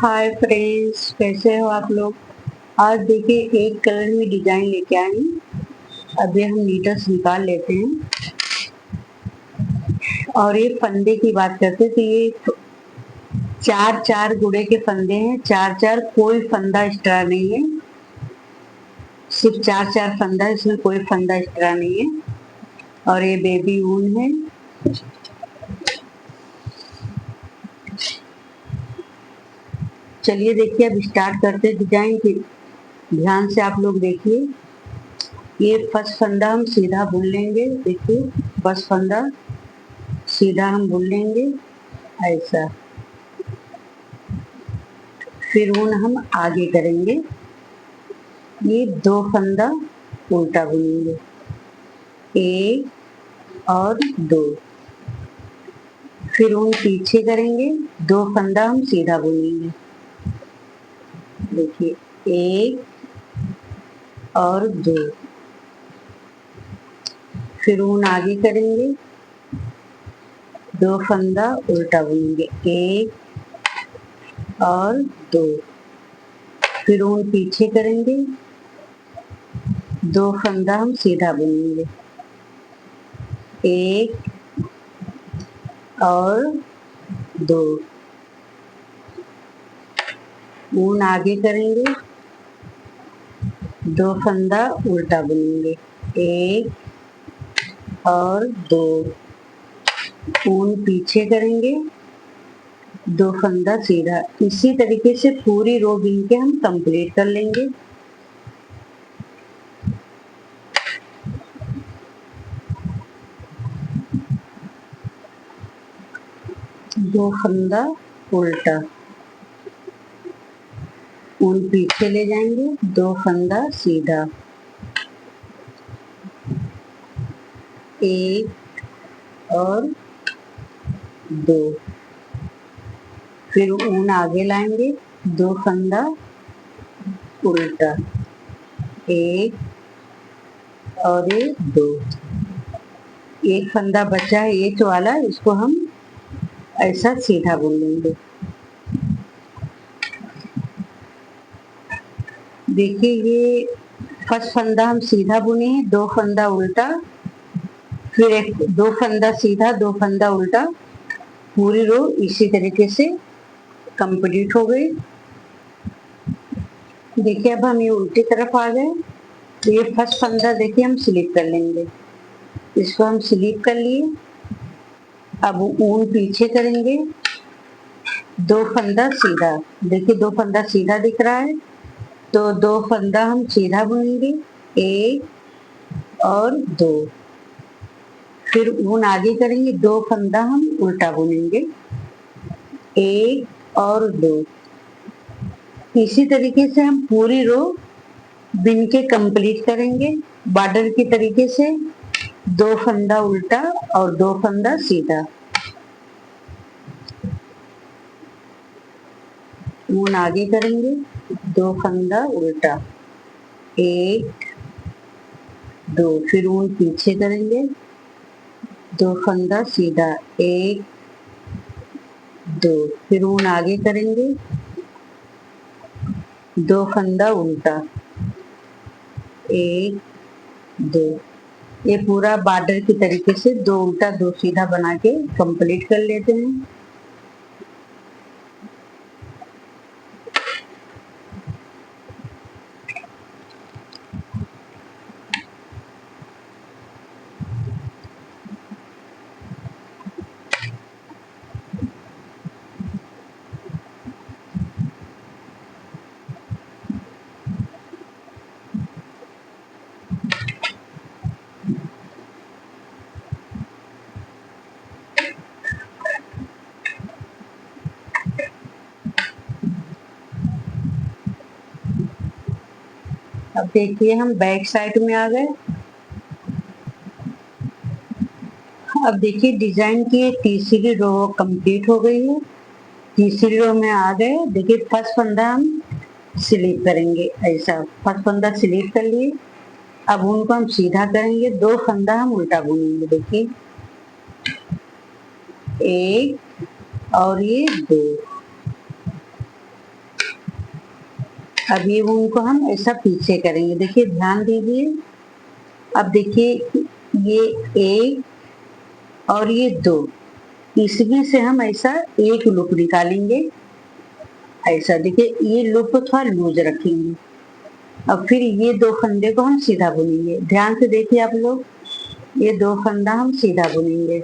Hi friends, कैसे हो आप लोग। आज देखिए एक कलर में डिजाइन लेके आई हूँ। अभी हम नीडल्स निकाल लेते हैं और ये फंदे की बात करते हैं तो ये चार चार गुड़े के फंदे हैं। चार चार, कोई फंदा एक्स्ट्रा नहीं है, सिर्फ चार चार फंदा, इसमें कोई फंदा एक्स्ट्रा नहीं है। और ये बेबी ऊन है। चलिए देखिए अब स्टार्ट करते हैं डिजाइन की। ध्यान से आप लोग देखिए। ये फर्स्ट फंदा हम सीधा बुन लेंगे। देखिए फर्स्ट फंदा सीधा हम बुन लेंगे ऐसा। फिर ऊन हम आगे करेंगे। ये दो फंदा उल्टा बुनेंगे, एक और दो। फिर ऊन पीछे करेंगे, दो फंदा हम सीधा बुनेंगे। देखिए एक और दो। फिर ऊन आगे करेंगे, दो फंदा उल्टा बुनेंगे, एक और दो। फिर ऊन पीछे करेंगे, दो फंदा हम सीधा बुनेंगे, एक और दो। ऊन आगे करेंगे, दो फंदा उल्टा बुनेंगे, एक और दो। ऊन पीछे करेंगे, दो फंदा सीधा। इसी तरीके से पूरी रो बुन के हम कंप्लीट कर लेंगे। दो फंदा उल्टा, ऊन पीछे ले जाएंगे, दो फंदा सीधा, एक और दो। फिर ऊन आगे लाएंगे, दो फंदा उल्टा, एक और एक दो। एक फंदा बचा है एच वाला, इसको हम ऐसा सीधा बुन लेंगे। देखिए ये फर्स्ट फंदा हम सीधा बुने हैं, दो फंदा उल्टा, फिर एक दो फंदा सीधा, दो फंदा उल्टा। पूरी रो इसी तरीके से कंप्लीट हो गई। देखिए अब हम ये उल्टी तरफ आ गए। तो ये फर्स्ट फंदा देखिए हम स्लिप कर लेंगे। इसको हम स्लिप कर लिए। अब ऊन पीछे करेंगे, दो फंदा सीधा। देखिए दो फंदा सीधा दिख रहा है, तो दो फंदा हम सीधा बुनेंगे, एक और दो। फिर ऊन आगे करेंगे, दो फंदा हम उल्टा बुनेंगे, एक और दो। इसी तरीके से हम पूरी रो बिन के कंप्लीट करेंगे। बॉर्डर की तरीके से दो फंदा उल्टा और दो फंदा सीधा। ऊन आगे करेंगे, दो फंदा उल्टा, एक दो। फिर ऊन पीछे करेंगे, दो फंदा सीधा, एक दो। फिर ऊन आगे करेंगे, दो फंदा उल्टा, एक दो। ये पूरा बॉर्डर की तरीके से दो उल्टा दो सीधा बना के कंप्लीट कर लेते हैं। अब देखिए हम बैक साइड में आ गए। अब देखिए डिजाइन की तीसरी रो कंप्लीट हो गई है। तीसरी रो में आ गए। देखिए फर्स्ट फंदा हम स्लिप करेंगे ऐसा। फर्स्ट फंदा स्लिप कर लिए। अब उनको हम सीधा करेंगे, दो फंदा हम उल्टा बुनेंगे। देखिए एक और ये दो। अब ये ऊन को हम ऐसा पीछे करेंगे, देखिए ध्यान दीजिए। अब देखिए ये एक और ये दो, इसमें से हम ऐसा एक लूप निकालेंगे, ऐसा देखिए ये लूप को थोड़ा लूज रखेंगे। अब फिर ये दो फंदे को हम सीधा बुनेंगे, ध्यान से देखिए आप लोग, ये दो फंदा हम सीधा बुनेंगे।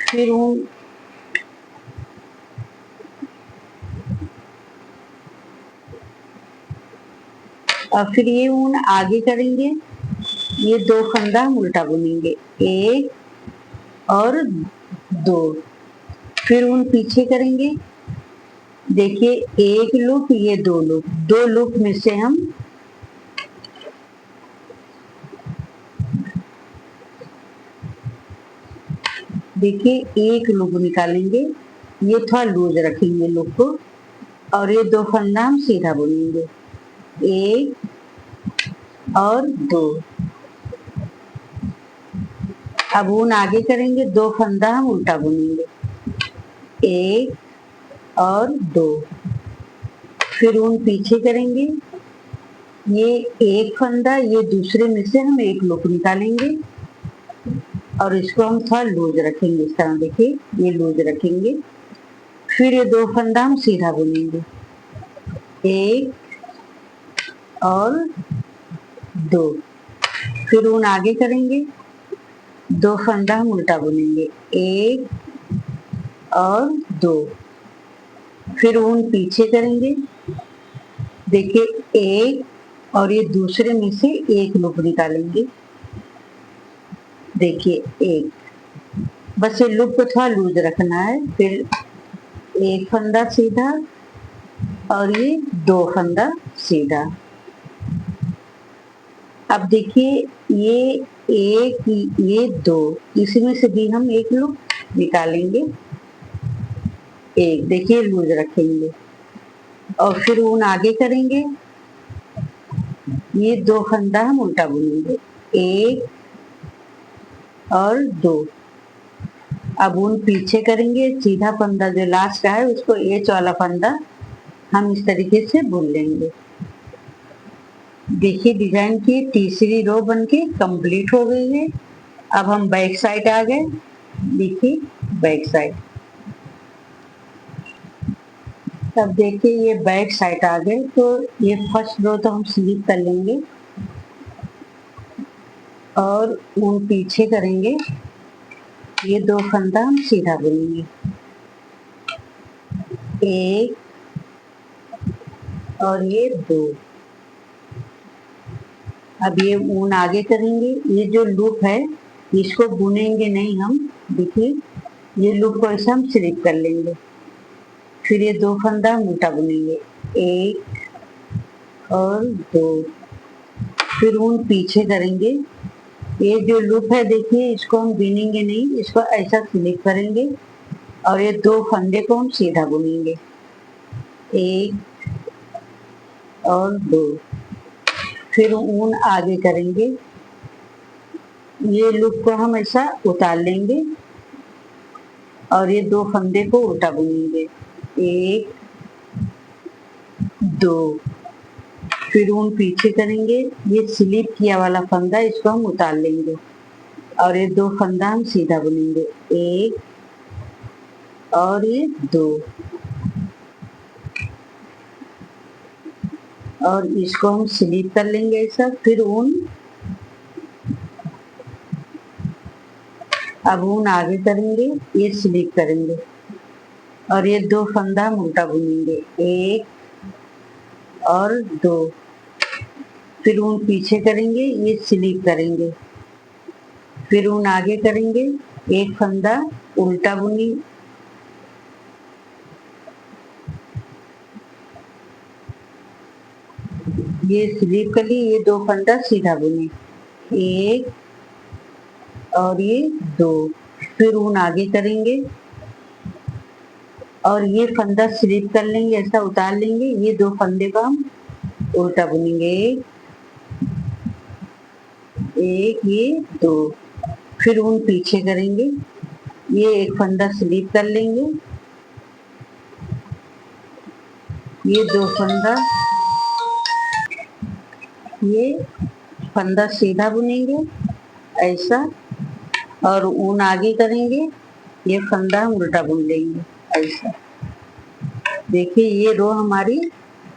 फिर ऊन और फिर ये ऊन आगे करेंगे, ये दो फंदा हम उल्टा बुनेंगे, एक और दो। फिर ऊन पीछे करेंगे, देखिए एक लूप, ये दो लूप, दो लूप में से हम देखिए एक लूप निकालेंगे, ये थोड़ा लूज रखेंगे लूप को, और ये दो फंदा हम सीधा बुनेंगे, एक और दो। अब ऊन आगे करेंगे, दो फंदा हम उल्टा बुनेंगे, एक और दो। फिर ऊन पीछे करेंगे, ये एक फंदा, ये दूसरे में से हम एक लूप निकालेंगे और इसको हम थोड़ा लूज रखेंगे, इस तरह देखिए ये लूज रखेंगे। फिर ये दो फंदा हम सीधा बुनेंगे, एक और दो। फिर ऊन आगे करेंगे, दो फंदा हम उल्टा बुनेंगे, एक और दो। फिर ऊन पीछे करेंगे, देखिए एक और ये दूसरे में से एक लूप निकालेंगे, देखिए एक, बस ये लूप को थोड़ा लूज रखना है। फिर एक फंदा सीधा और ये दो फंदा सीधा। अब देखिए ये एक, ये दो, इसमें से भी हम एक लूप निकालेंगे, एक, देखिए लूज रखेंगे। और फिर ऊन आगे करेंगे, ये दो फंदा हम उल्टा बुनेंगे, एक और दो। अब ऊन पीछे करेंगे, सीधा फंदा जो लास्ट का है उसको एच वाला फंदा हम इस तरीके से बुन लेंगे। देखिए डिजाइन की तीसरी रो बनके कंप्लीट हो गई है। अब हम बैक साइड आ गए, देखिए बैक साइड। अब देखिए ये बैक साइड आ गए, तो ये फर्स्ट रो तो हम स्लिप कर लेंगे और ऊन पीछे करेंगे, ये दो फंदा हम सीधा बुनेंगे, एक और ये दो। अब ये ऊन आगे करेंगे, ये जो लूप है इसको बुनेंगे नहीं हम, देखिए ये लूप को ऐसे हम स्लिप कर लेंगे। फिर ये दो फंदा हम उल्टा बुनेंगे, एक और दो। फिर ऊन पीछे करेंगे, ये जो लूप है देखिए इसको हम बुनेंगे नहीं, इसको ऐसा स्लिप करेंगे और ये दो फंदे को हम सीधा बुनेंगे, एक और दो। फिर ऊन आगे करेंगे, ये लूप को हम ऐसा उतार लेंगे और ये दो फंदे को उल्टा बुनेंगे, एक दो। फिर ऊन पीछे करेंगे, ये स्लिप किया वाला फंदा इसको हम उतार लेंगे और ये दो फंदा हम सीधा बुनेंगे, एक और ये दो। और इसको हम स्लिप कर लेंगे ऐसा। फिर ऊन, अब ऊन आगे करेंगे, ये स्लिप करेंगे और ये दो फंदा हम उल्टा बुनेंगे, एक और दो। फिर ऊन पीछे करेंगे, ये स्लिप करेंगे। फिर ऊन आगे करेंगे, एक फंदा उल्टा बुनी, ये स्लिप कर ली, ये दो फंदा सीधा बुने, एक और ये दो। फिर ऊन आगे करेंगे और ये फंदा स्लिप कर लेंगे, ऐसा उतार लेंगे, ये दो फंदे को हम उल्टा बुनेंगे, एक ये दो। फिर ऊन पीछे करेंगे, ये एक फंदा स्लिप कर लेंगे, ये 2 फंदा, ये फंदा सीधा बुनेंगे ऐसा, और ऊन आगे करेंगे, ये फंदा हम उल्टा बुन लेंगे ऐसा। देखिए ये रो हमारी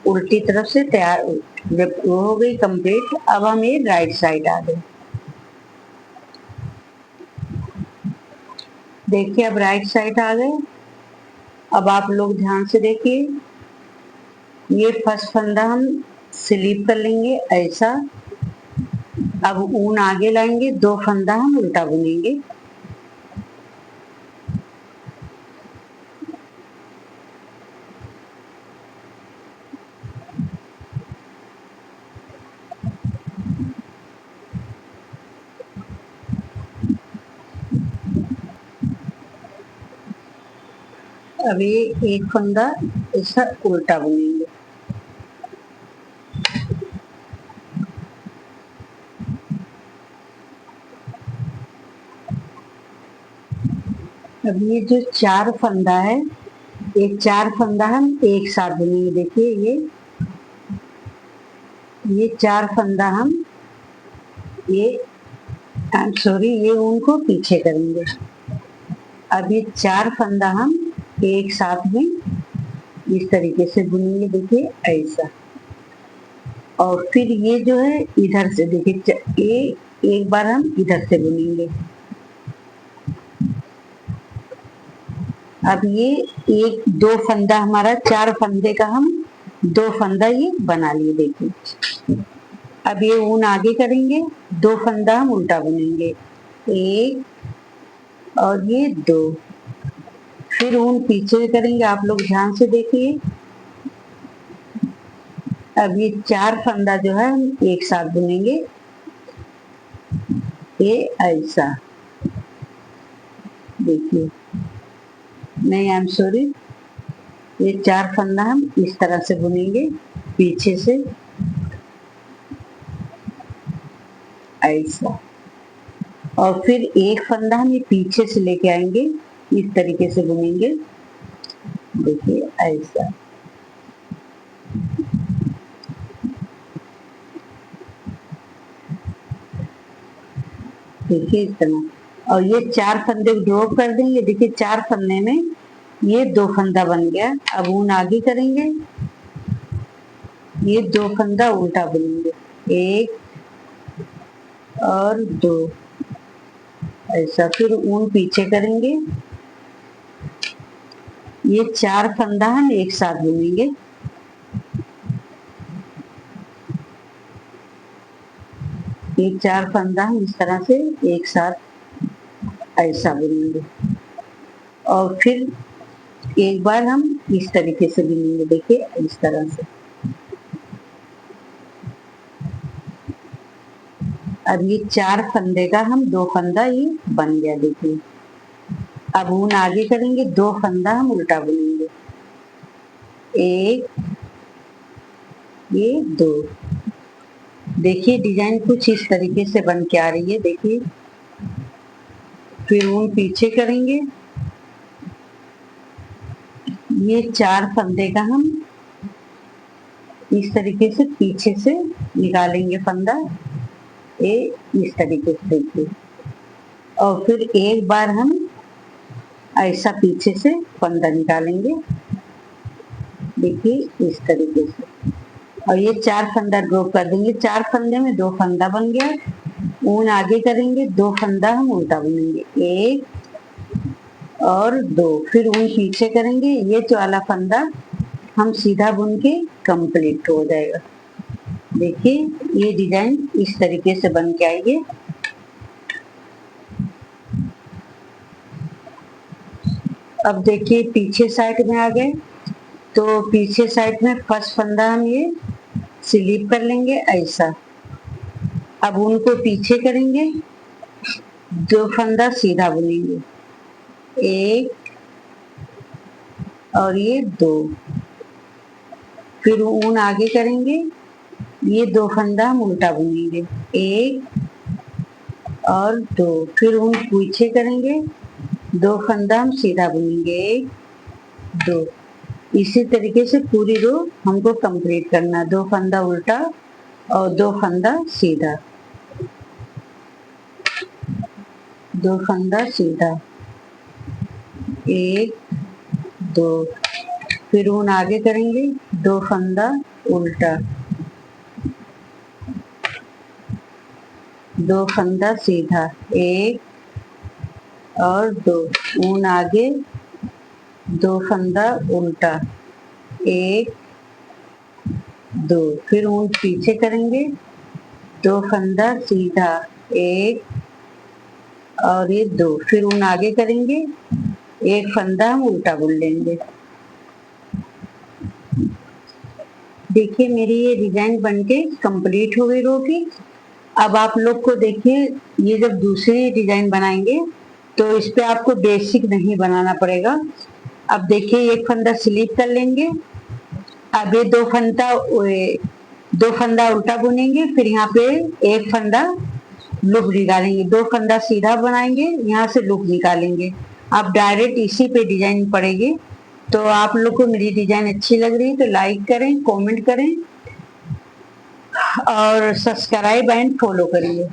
उल्टी तरफ से तैयार, जब वो हो गई कंप्लीट, अब हम ये राइट साइड आ गए। देखिए अब राइट साइड आ गए। अब आप लोग ध्यान से देखिए, ये फर्स्ट फंदा हम स्लीप कर लेंगे ऐसा। अब ऊन आगे लाएंगे, 2 फंदा हम उल्टा बुनेंगे। अब ये एक फंदा ऐसा उल्टा बुनेंगे। अब ये जो 4 फंदा है, ये 4 फंदा हम एक साथ बुनेंगे। देखिए ये 4 फंदा हम ये सॉरी ये ऊन को पीछे करेंगे। अब ये 4 फंदा हम एक साथ में इस तरीके से बुनेंगे। देखिए ऐसा, और फिर ये जो है इधर से देखिए, ये एक बार हम इधर से बुनेंगे। अब ये एक 2 फंदा हमारा, 4 फंदे का हम 2 फंदा ये बना लिए। देखिए अब ये ऊन आगे करेंगे, 2 फंदा हम उल्टा बुनेंगे, 1 और ये 2, फिर ऊन पीछे करेंगे। आप लोग ध्यान से देखिए, अब ये 4 फंदा जो है हम एक साथ बुनेंगे, ये ऐसा। देखिए नहीं, आई एम सॉरी, ये 4 फंदा हम इस तरह से बुनेंगे पीछे से ऐसा, और फिर एक फंदा हम ये पीछे से लेके आएंगे, इस तरीके से बुनेंगे। देखिए ऐसा, देखिए इस तरह, और ये 4 फंदे ड्रॉप कर देंगे। देखिए 4 फंदे में ये 2 फंदा बन गया। अब ऊन आगे करेंगे, ये 2 फंदा उल्टा बुनेंगे, 1 और 2 ऐसा, फिर ऊन पीछे करेंगे, ये 4 फंदा हम एक साथ बुनेंगे। ये 4 फंदा हम इस तरह से एक साथ ऐसा बुनेंगे, और फिर एक बार हम इस तरीके से बुनेंगे। देखिए इस तरह से। अब ये 4 फंदे का हम 2 फंदा ये बन गया। देखिए अब ऊन आगे करेंगे, 2 फंदा हम उल्टा बुनेंगे, 1 ये 2। देखिए डिजाइन कुछ इस तरीके से बन के आ रही है। देखिए फिर ऊन पीछे करेंगे, ये 4 फंदे का हम इस तरीके से पीछे से निकालेंगे फंदा, ये इस तरीके से। देखिए, और फिर एक बार हम ऐसा पीछे से फंदा निकालेंगे। देखिए इस तरीके से, और ये 4 फंदा ड्रॉप कर देंगे। 4 फंदे में 2 फंदा बन गया। ऊन आगे करेंगे, 2 फंदा हम उल्टा बुनेंगे, 1 और 2, फिर ऊन पीछे करेंगे, ये वाला फंदा हम सीधा बुन के कंप्लीट हो जाएगा। देखिए ये डिजाइन इस तरीके से बन के आई है। अब देखिए पीछे साइड में आ गए, तो पीछे साइड में फर्स्ट फंदा हम ये स्लीप कर लेंगे ऐसा। अब उनको पीछे करेंगे, 2 फंदा सीधा बुनेंगे, 1 और ये 2, फिर ऊन आगे करेंगे, ये 2 फंदा हम उल्टा बुनेंगे, 1 और 2, फिर ऊन पीछे करेंगे, 2 फंदा हम सीधा बुनेंगे, 1 2, इसी तरीके से पूरी रो हमको कंप्लीट करना। 2 फंदा उल्टा और 2 फंदा सीधा, 2 फंदा सीधा, 1 2, फिर ऊन आगे करेंगे, 2 फंदा उल्टा, 2 फंदा सीधा, 1 और 2, ऊन आगे, 2 फंदा उल्टा, 1 2, फिर ऊन पीछे करेंगे, 2 फंदा सीधा, 1 और ये 2, फिर ऊन आगे करेंगे, 1 फंदा हम उल्टा बुन लेंगे। देखिए मेरी ये डिजाइन बनके कंप्लीट हो गई रो की। अब आप लोग को देखिए, ये जब दूसरी डिजाइन बनाएंगे तो इस पे आपको बेसिक नहीं बनाना पड़ेगा। अब देखिए 1 फंदा स्लिप कर लेंगे, अब ये 2 फंदा उल्टा बुनेंगे, फिर यहाँ पे 1 फंदा लूप निकालेंगे, 2 फंदा सीधा बनाएंगे, यहाँ से लूप निकालेंगे। आप डायरेक्ट इसी पे डिजाइन पड़ेगी। तो आप लोग को मेरी डिजाइन अच्छी लग रही है तो लाइक करें, कमेंट करें और सब्सक्राइब एंड फॉलो करिए।